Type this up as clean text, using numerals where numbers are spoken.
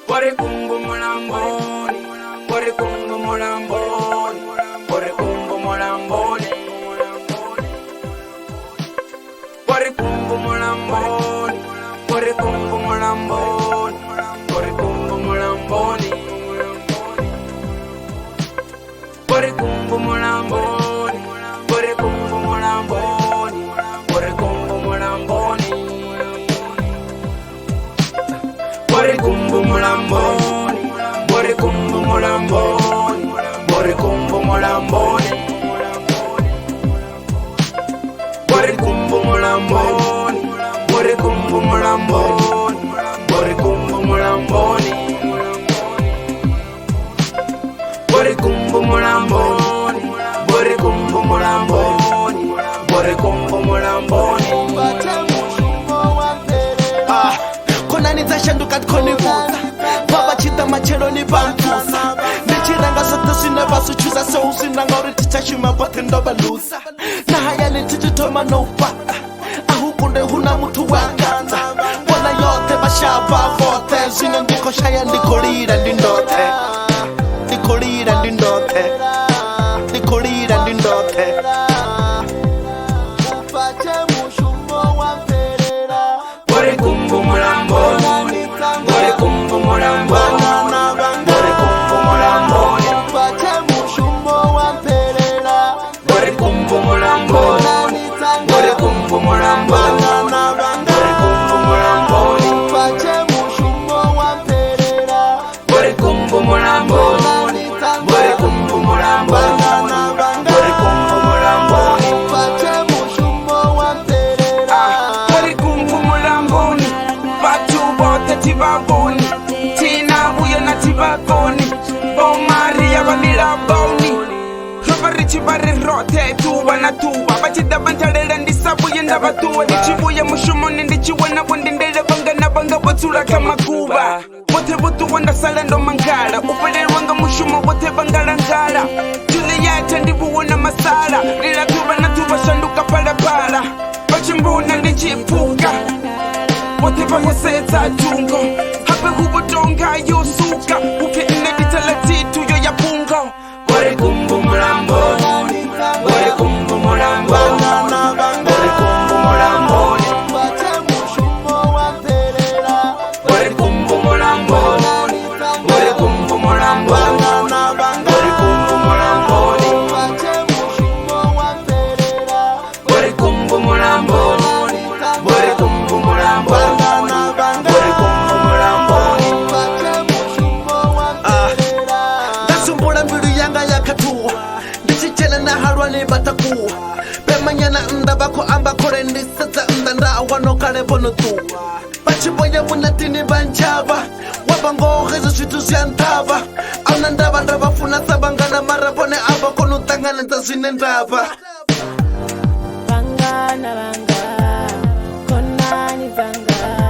Pore kumbu mulamboni, pore kumbu mulamboni, pore kumbu mulamboni, pore kumbu mulamboni, pore kumbu mulamboni, pore kumbu mulamboni, pore kumbu mulamboni, pore kumbu mulamboni, pore kumbu mulamboni, pore kumbu mulamboni, pore kumbu mulamboni, pore kumbu mulamboni, pore kumbu mulamboni, pore kumbu mulamboni, pore kumbu mulamboni, pore kumbu mulamboni, pore kumbu mulamboni, pore kumbu mulamboni. Kona nizashanduka konivuza baba chita machelo ni bampusa ndichiranga sote sine basuchuza so usinanga uri tichashima bote ndobalusa na haya ni tititoma no upata ahukunde huna mtu wakanza wana yote bashaba vote zino ndiko shaya ndikolira ndindote ndikolira ndindote ndikolira ndindote upache mushumo wa mperera Pore kumbu mulamboni, pore kumbu mulamboni, pore kumbu mulamboni, upache mushumo wa mperera pore kumbu mulamboni, pore kumbu mulamboni, pore kumbu mulamboni, upache mushumo wa mperera pore kumbu mulamboni, pore kumbu mulamboni, pore kumbu mulamboni, upache mushumo wa mperera pore kumbu mulamboni, batu bote tibaboni, tina buyo na tibakoni, bo Maria vanila boni. Habari bari rote tuba na tuba bachida bantalele ndisabuye ndabatuwa ndichibuye mushumoni ndichiwana bundi ndele banga banga botula kama kuba bote botu wanda salendo mangala upelelwa nga mushumo bote bangala ngala Juliet ndibuwona masala lila tuba na tuba shanduka pala pala bachimbuna ndichipuka bote bahosetsa jungo hape hubotonga yosuka upye ineditala titu yo ya bungo Pore kumbu mulamboni, pore kumbu mulamboni, pore kumbu mulamboni, upache mushumo wa mperera pore kumbu mulamboni, pore kumbu mulamboni, pore kumbu mulamboni, upache mushumo wa mperera pore kumbu mulamboni, pore kumbu mulamboni, pore kumbu mulamboni. upache mushumo wa mperera ndasumbula mbilu yanga yakatuwa ndichichela na halwa ni batakuwa pemanyana nda bako amba kore ndisatsa nda nda wanokale bono tuwa bachiboye munatini banchaba wabangoheza switu syantava auna ndava ndavafuna sabangana marabone ava konutangana ndzazwine ndava Vanga na vanga, konani vanga.